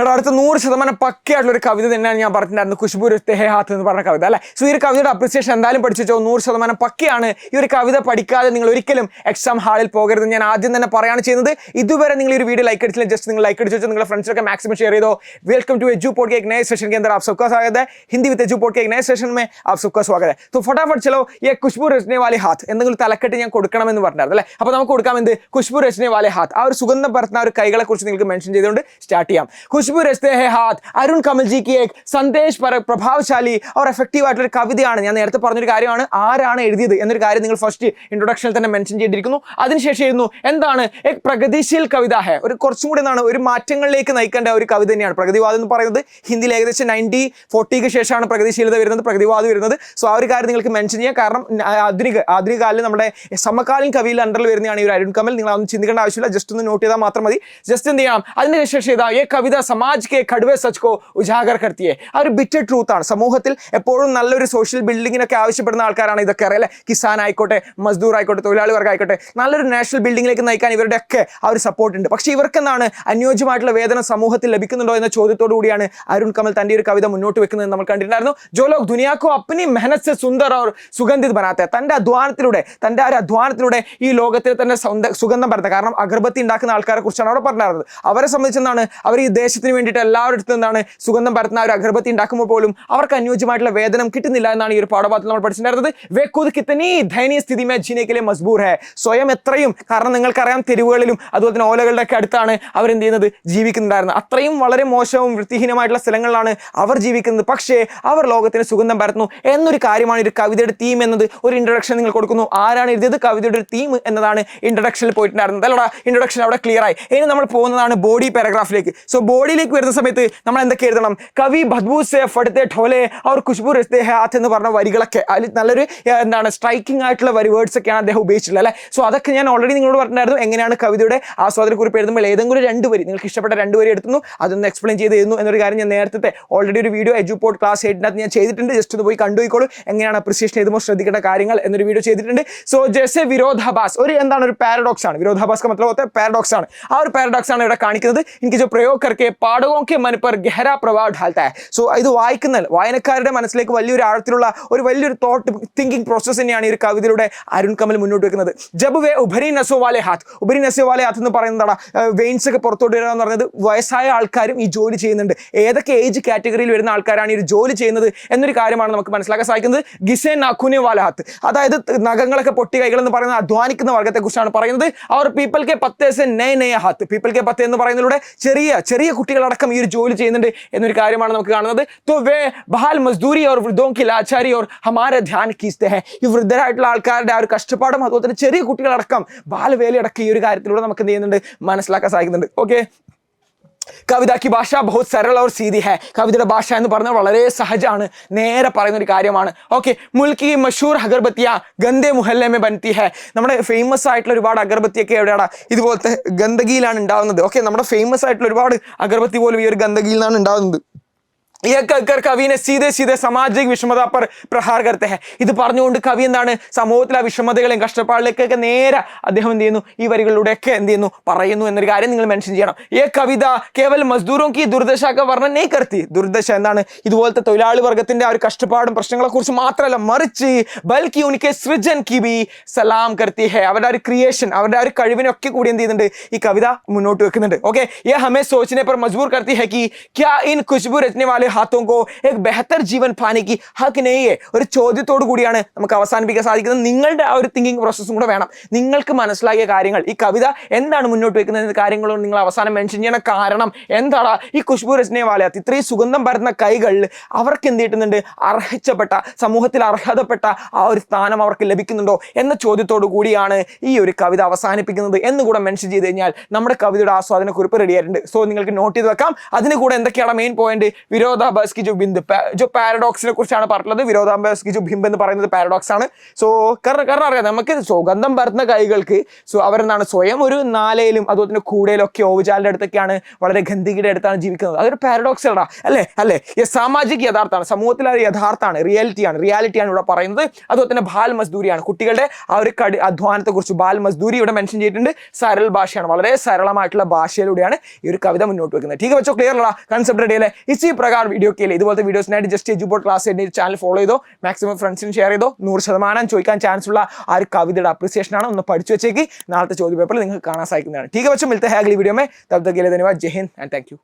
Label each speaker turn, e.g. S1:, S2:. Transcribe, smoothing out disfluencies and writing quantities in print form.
S1: എടാ അടുത്ത 100% പക്കയായിട്ടുള്ള ഒരു കവിത തന്നെയാണ് ഞാൻ പറഞ്ഞിട്ടുണ്ടായിരുന്നു, ഖുശ്ബു രഖ്തേ ഹേ ഹാത്ത് എന്ന് പറഞ്ഞ കവിത അല്ലേ. സോ ഈ ഒരു കവിതയുടെ അപ്രിസിയേഷൻ എന്തായാലും പഠിച്ചു വെച്ചോ, 100% പക്കയാണ്. ഈ ഒരു കവിത പഠിക്കാതെ നിങ്ങൾ ഒരിക്കലും എക്സാം ഹാളിൽ പോകരുത്. ഞാൻ ആദ്യം തന്നെ പറയാണ് ചെയ്യുന്നത്. ഇതുവരെ നിങ്ങൾ ഈ ഒരു വീഡിയോ ലൈക്ക് അടിച്ചില്ല, ജസ്റ്റ് നിങ്ങൾ ലൈക്ക് അടിച്ചു വെച്ചാൽ നിങ്ങളുടെ ഫ്രണ്ട്സൊക്കെ മാക്സിമം ഷെയർ ചെയ്തോ. वेलकम टू एजू पॉड के एक नए सेशन के अंदर आप सबका स्वागत है. हिंदी विद एजू पॉड के एक नए सेशन में आप सबका स्वागत है. तो फटाफट चलो ये खुशबू रचने वाले हाथ എന്തെങ്കിലും തലക്കെട്ട് ഞാൻ കൊടുക്കണമെന്ന് പറഞ്ഞായിരുന്നു അല്ലേ. അപ്പോൾ നമുക്ക് കൊടുക്കാം എന്ത്, ഖുശ്ബു രചനെ വാലെ ഹാത്ത്. ആ ഒരു സുഗന്ധം പരത്തുന്ന ഒരു കൈകളെ കുറിച്ച് നിങ്ങൾക്ക് മെൻഷൻ ചെയ്തുകൊണ്ട് സ്റ്റാർട്ട് ചെയ്യാം. ഖുശ്ബു രചത്തെ ഹേ ഹാത്ത് അരുൺ കമൽ ജി की एक संदेश पर പ്രഭാവശാലി और എഫക്റ്റീവ് ആയിട്ടുള്ള ഒരു കവിതയാണ്. ഞാൻ നേരത്തെ പറഞ്ഞൊരു കാര്യമാണ്, ആരാണ് എഴുതിയത് എന്നൊരു കാര്യം നിങ്ങൾ ഫസ്റ്റ് ഇൻട്രൊഡക്ഷനിൽ തന്നെ മെൻഷൻ ചെയ്തിരിക്കുന്നു. അതിനുശേഷം എഴുതുന്നു എന്താണ് एक പ്രഗതിശീൽ കവിത है, ഒരു കുറച്ചും കൂടി എന്താണ് ഒരു മാറ്റങ്ങളിലേക്ക് നയിക്കേണ്ട ഒരു കവിത തന്നെയാണ്. പ്രഗതിവാദം എന്ന് പറയുന്നത് ഹിന്ദിയിൽ ഏകദേശം 90-40 ശേഷമാണ് പ്രഗതിശീലത വരുന്നത്, പ്രഗതിവാദം വരുന്നത്. സോ ആ ഒരു കാര്യം നിങ്ങൾക്ക് മെൻഷൻ ചെയ്യാം. കാരണം ആധുനിക കാലം നമ്മുടെ സമകാലീൻ കവിയിൽ അണ്ടറിൽ വരുന്നതാണ് ഈ ഒരു അരുൺ കമൽ. നിങ്ങൾ അതൊന്നും ചിന്തിക്കേണ്ട ആവശ്യമില്ല, ജസ്റ്റ് ഒന്ന് നോട്ട് ചെയ്താൽ മാത്രം മതി. ജസ്റ്റ് എന്ത് ചെയ്യണം, അതിന് ശേഷം ഇതാ ഈ കവിത സമാജ് കെ കടുവേ സച്ച് കോ ഉജാഗർ കർത്തിയെ. ആ ഒരു ബിറ്റർ ട്രൂത്ത് ആണ്. സമൂഹത്തിൽ എപ്പോഴും നല്ലൊരു സോഷ്യൽ ബിൽഡിങ്ങിനൊക്കെ ആവശ്യപ്പെടുന്ന ആൾക്കാരാണ് ഇതൊക്കെ അറിയാം. കിസാൻ ആയിക്കോട്ടെ, മസ്ദൂർ ആയിക്കോട്ടെ, തൊഴിലാളി വർഗ്ഗം ആയിക്കോട്ടെ, നല്ലൊരു നാഷണൽ ബിൽഡിങ്ങിലേക്ക് നയിക്കാൻ ഇവരുടെ ഒക്കെ ആ ഒരു സപ്പോർട്ട് ഉണ്ട്. പക്ഷേ ഇവർക്ക് എന്താണ് അനുയോജ്യമായിട്ടുള്ള വേതനം സമൂഹത്തിൽ ലഭിക്കുന്നുണ്ടോ എന്ന ചോദ്യത്തോടു കൂടിയാണ് അരുൺ കമൽ തന്റെ ഒരു കവിത മുന്നോട്ട് വെക്കുന്നത് നമ്മൾ കണ്ടിട്ടുണ്ടായിരുന്നു. ജോ ലോഗ് ദുനിയാ കോ അപ്നി മെഹനത് സെ സുന്ദർ और സുഗന്ധിത് ബനാത്തെ, തന്റെ അധ്വാനത്തിലൂടെ ഈ ലോകത്തിൽ തന്നെ സുഗന്ധം പരത്തുക. കാരണം അഗർബത്തി ഉണ്ടാക്കുന്ന ആൾക്കാരെ കുറിച്ചാണ് അവിടെ പറഞ്ഞിരുന്നത്. അവരെ സംബന്ധിച്ചെന്താണ്, അവർ ഈ ദേശത്തിന് വേണ്ടിയിട്ട് എല്ലാവരുടെ അടുത്ത് എന്താണ് സുഗന്ധം പരത്തുന്ന ഒരു അഗർബത്തി ഉണ്ടാക്കുമ്പോൾ പോലും അവർക്ക് അനുയോജ്യമായിട്ടുള്ള വേതനം കിട്ടുന്നില്ല എന്നാണ് ഈ ഒരു പാഠഭാഗത്തിൽ നമ്മൾ പഠിച്ചിട്ടുണ്ടായിരുന്നത്. വേ ഖുദ് കിത്തനി ദയനീയ സ്ഥിതി മേ ജീനെ കെ ലിയെ മജ്ബൂർ ഹൈ, സ്വയം എത്രയും, കാരണം നിങ്ങൾക്കറിയാം തെരുവുകളിലും അതുപോലെ തന്നെ ഓലകളുടെ ഒക്കെ അടുത്താണ് അവരെന്ത് ചെയ്യുന്നത്, ജീവിക്കുന്നുണ്ടായിരുന്നത്. അത്രയും വളരെ മോശവും വൃത്തിഹീനമായിട്ടുള്ള സ്ഥലങ്ങളിലാണ് അവർ ജീവിക്കുന്നത്. പക്ഷേ അവർ ലോകത്തിന് സുഗന്ധം പരത്തുന്നു എന്നൊരു കാര്യമാണ് ഒരു കവിതയുടെ തീം എന്നത്. ഒരു ഇൻട്രൊഡക്ഷൻ നിങ്ങൾ കൊടുക്കുന്നു, ആരാണ് എഴുതിയത്, കവിതയുടെ ഒരു തീം എന്നതാണ് ഇൻട്രൊഡക്ഷനിൽ പോയിട്ടുണ്ടായിരുന്നത് അല്ലടാ. ഇൻട്രൊഡക്ഷൻ അവിടെ ക്ലിയർ ആയി. ഇനി നമ്മൾ പോകുന്നതാണ് ബോഡി പാരഗ്രാഫിലേക്ക്. സോ ബോഡിയിലേക്ക് വരുന്ന സമയത്ത് നമ്മൾ എന്തൊക്കെ എഴുതണം, കവി ബദ്ബൂ സെ ഫടത്തെ ഠോലെ और ഖുശ്ബു രചത്തെ ഹേ ഹാത്ത് എന്ന് പറഞ്ഞ വരികളൊക്കെ അതിൽ നല്ലൊരു എന്താണ് സ്ട്രൈക്കിംഗ് ആയിട്ടുള്ള വേർഡ്സ് ഒക്കെയാണ് അദ്ദേഹം ഉപയോഗിച്ചിട്ടുള്ളത് അല്ലേ. സോ അതൊക്കെ ഞാൻ ഓൾറെഡി നിങ്ങളോട് പറഞ്ഞിട്ടുണ്ടായിരുന്നു. എങ്ങനെയാണ് കവിതയുടെ ആസ്വാദനക്കുറിപ്പ് എഴുതുമ്പോൾ ഏതെങ്കിലും 2 വരി നിങ്ങൾക്ക് ഇഷ്ടപ്പെട്ട 2 വരി എടുത്തുന്നു, അതൊന്ന് എക്സ്പ്ലെയിൻ ചെയ്ത് എഴുതുന്നു എന്നൊരു കാര്യം ഞാൻ നേരത്തെ ഓൾറെഡി ഒരു വീഡിയോ എജുപോർട്ട് ക്ലാസ് 8 ഞാൻ ചെയ്തിട്ടുണ്ട്. ജസ്റ്റ് ഒന്ന് പോയി കണ്ടുപോയിക്കോളൂ, എങ്ങനെയാണ് അപ്രിസിയേഷൻ എഴുതുമ്പോൾ ശ്രദ്ധിക്കേണ്ട കാര്യങ്ങൾ എന്നൊരു വീഡിയോ ചെയ്തിട്ടുണ്ട്. സോ ജैसे വിരോധാഭാസ് ഒരു എന്താണ് ഒരു പാരഡോക്സ് ആണ്. വിരോധാഭാസ് मतलब പാരഡോക്സ് ആണ്. ആ ഒരു പാരഡോക്സ് ആണ് ഇവിടെ കാണിക്കുന്നത്. എനിക്ക് जो प्रयोग करके पाठकों के मन पर गहरा प्रभाव डालता है. സോ ഇത് വായനക്കാരുടെ മനസ്സിലേക്ക് വലിയൊരു വലിയൊരു തോട്ട് തിങ്കിങ് പ്രോസസ് തന്നെയാണ് ഈ ഒരു കവിതയിലൂടെ അരുൺ കമൽ മുന്നോട്ട് വെക്കുന്നത്. ജബ് വേ ഉഭരി നസോ വാലെ ഹാത്ത് എന്ന് പറയുന്നതാണ് വെയിൻസ് ഒക്കെ പുറത്തോട്ട് വരിക എന്ന് പറഞ്ഞത്. വയസ്സായ ആൾക്കാരും ഈ ജോലി ചെയ്യുന്നുണ്ട്. ഏതൊക്കെ ഏജ് കാറ്റഗറിയിൽ വരുന്ന ആൾക്കാരാണ് ഈ ഒരു ജോലി ചെയ്യുന്നത് എന്നൊരു കാര്യമാണ് നമുക്ക് മനസ്സിലാക്കാൻ സാധിക്കുന്നത്. ഗിസെ നാഖുനെ വാല ഹാത്ത്, അതായത് നഖങ്ങളൊക്കെ പൊട്ടി കൈകൾ എന്ന് പറയുന്ന അധ്വാനിക്കുന്ന വർഗ്ഗത്തെ കുറിച്ചാണ് പറയുന്നത്. അവർ പീപ്പിൾ കെ പത്തേ സെ നയ ഹാത്ത്, പീപ്പിൾ കെ പത്തേ എന്ന് പറയുന്നതിലൂടെ ചെറിയ കുട്ടികളടക്കം ഈ ഒരു ജോലി ചെയ്യുന്നുണ്ട് എന്നൊരു കാര്യമാണ് നമുക്ക് കാണുന്നത്. तो वे बहाल मजदूरी और वृद्धों की लाचारी और हमारे ध्यान खींचते हैं. ഈ വൃദ്ധരായിട്ടുള്ള ആൾക്കാരുടെ ആ ഒരു കഷ്ടപ്പാടും അതുപോലെ തന്നെ ചെറിയ കുട്ടികളടക്കം ബാലവേലയടക്കം ഈ ഒരു കാര്യത്തിലൂടെ നമുക്ക് എന്ത് ചെയ്യുന്നുണ്ട്, മനസ്സിലാക്കാൻ സാധിക്കുന്നുണ്ട്. ഓക്കെ, കവിത की ഭാഷ बहुत सरल और सीधी है. കവിതയുടെ ഭാഷ എന്ന് പറഞ്ഞാൽ വളരെ സഹജമാണ്, നേരെ പറയുന്ന ഒരു കാര്യമാണ്. ഓക്കെ, മുൽക്ക് की मशहूर अगरबत्तियां गंदे मोहल्ले में बनती है. നമ്മുടെ ഫേമസ് ആയിട്ടുള്ള ഒരുപാട് അഗർബത്തിയൊക്കെ എവിടെയാണ്, ഇതുപോലത്തെ ഗന്ദഗിയിലാണ് ഉണ്ടാവുന്നത്. ഓക്കെ, നമ്മുടെ ഫേമസ് ആയിട്ടുള്ള ഒരുപാട് അഗർബത്തി പോലും ഈ ഒരു ഗന്ദഗിയിൽ നിന്നാണ് ഉണ്ടാവുന്നത്. കവി സീതെ സാമാജിക വിഷമത പർ പ്രഹാർ കർത്തെ ഹെ. ഇത് പറഞ്ഞുകൊണ്ട് കവി എന്താണ്, സമൂഹത്തിലെ ആ വിഷമതകളെയും കഷ്ടപ്പാടിലേക്കൊക്കെ നേരെ അദ്ദേഹം എന്ത് ചെയ്യുന്നു, ഈ വരികളിലൂടെയൊക്കെ എന്ത് ചെയ്യുന്നു, പറയുന്നു എന്നൊരു കാര്യം നിങ്ങൾ മെൻഷൻ ചെയ്യണം. ഈ കവിത കേവൽ മസ്ദൂറോ കി ദുർദശ ഒക്കെ വർണ്ണന നെയ് കർത്തി. ദുർദശ എന്താണ്, ഇതുപോലത്തെ തൊഴിലാളി വർഗത്തിന്റെ ആ ഒരു കഷ്ടപ്പാടും പ്രശ്നങ്ങളെ കുറിച്ച് മാത്രമല്ല, മറിച്ച് ബൽക്കി ഉനിക്കെ സൃജൻ കി ബി സലാം കർത്തി ഹെ. അവരുടെ ആ ഒരു ക്രിയേഷൻ, അവരുടെ ആ ഒരു കഴിവിനൊക്കെ കൂടി എന്ത് ചെയ്യുന്നുണ്ട്, ഈ കവിത മുന്നോട്ട് വെക്കുന്നുണ്ട്. ഓക്കെ, യേ ഹമേ സോച്ചനെ പർ മജ്ബൂർ കർത്തി ഹെ കി ക്യാ ഇൻ ഖുശ്ബു രചനെ വാലെ ഹാത്തോं को एक बेहतर जीवन पाने की हक नहीं है. ഒരു ചോദ്യത്തോടു കൂടിയാണ് നമുക്ക് അവസാനിപ്പിക്കാൻ സാധിക്കുന്നത്. നിങ്ങളുടെ ആ ഒരു തിങ്കിങ് പ്രോസസ്സും കൂടെ വേണം. നിങ്ങൾക്ക് മനസ്സിലാക്കിയ കാര്യങ്ങൾ, ഈ കവിത എന്താണ് മുന്നോട്ട് വെക്കുന്നത് കാര്യങ്ങളും നിങ്ങൾ അവസാനം മെൻഷൻ ചെയ്യണം. കാരണം എന്താണ്, ഈ ഖുശ്ബു രചനെ വാലെ ഹാത്ത് ഇത്രയും സുഗന്ധം പരത്തുന്ന കൈകളിൽ അവർക്ക് എന്ത് കിട്ടുന്നുണ്ട്, അർഹിച്ചപ്പെട്ട സമൂഹത്തിൽ അർഹതപ്പെട്ട ആ ഒരു സ്ഥാനം അവർക്ക് ലഭിക്കുന്നുണ്ടോ എന്ന ചോദ്യത്തോടു കൂടിയാണ് ഈ ഒരു കവിത അവസാനിപ്പിക്കുന്നത് എന്ന് കൂടെ മെൻഷൻ ചെയ്ത് കഴിഞ്ഞാൽ നമ്മുടെ കവിതയുടെ ആസ്വാദന കുറിപ്പ് റെഡി ആയിട്ടുണ്ട്. സോ നിങ്ങൾക്ക് നോട്ട് ചെയ്ത് വെക്കാം. അതിന് കൂടെ എന്തൊക്കെയാണ് മെയിൻ പോയിന്റ്, വിരോധ വിരോധാഭാസ് കി ജോ ബിന്ദ് ജോ പാരഡോക്സിനെ കുറിച്ചാണ് പറഞ്ഞത്. വിരോധാഭാസ് കി ജോ ബിംബ് എന്ന് പറയുന്നത് പാരഡോക്സ് ആണ്. സോ കാരണം അറിയാം നമുക്ക് സുഗന്ധം പരത്തുന്ന കൈകൾക്ക് അവരെന്താണ് സ്വയം ഒരു നാലയിലും അതുപോലെ തന്നെ കൂടയിലും ഒക്കെ ഓവുചാലിന്റെ അടുത്തൊക്കെയാണ് വളരെ ഗന്ധികയുടെ അടുത്താണ് ജീവിക്കുന്നത്. അതൊരു പാരഡോക്സ് അല്ലേ സാമാജിക യഥാർത്ഥമാണ്, സമൂഹത്തിൽ അത് യഥാർത്ഥമാണ്, റിയാലിറ്റിയാണ് ഇവിടെ പറയുന്നത്. അതുപോലെ തന്നെ ബാൽ മസ്ദൂരിയാണ്, കുട്ടികളുടെ ആ ഒരു അധ്വാനത്തെ കുറിച്ച് ബാൽ മസ്ദൂരി ഇവിടെ മെൻഷൻ ചെയ്തിട്ടുണ്ട്. സരൾ ഭാഷയാണ്, വളരെ സരളമായിട്ടുള്ള ഭാഷയിലൂടെയാണ് ഈ ഒരു കവിത മുന്നോട്ട് വെക്കുന്നത്. ठीक है बच्चों, क्लियर ला कंसेप्ट रेडी है. इसी प्रकार वीडियो के लिए ഇതുപോലത്തെ വീഡിയോസിനായിട്ട് ജസ്റ്റ് എജുബോർഡ് ക്ലാസ് എന്ന ചാനൽ ഫോളോ ചെയ്തോ, മാക്സിമം ഫ്രണ്ട്സിന് ഷെയർ ചെയ്തോ. 100% ചോദിക്കാൻ ചാൻസ് ഉള്ള ആ ഒരു കവിതയുടെ അപ്രിസിയേഷൻ ആണ്. ഒന്ന് പഠിച്ചു വെച്ചേക്ക്, നാളത്തെ ചോദ്യ പേപ്പറിൽ നിങ്ങൾക്ക് കാണാൻ സാധിക്കുന്നതാണ്. ठीक है बच्चों, मिलते हैं अगली वीडियो में, तब तक के लिए धन्यवाद, जय हिंद एंड थैंक यू.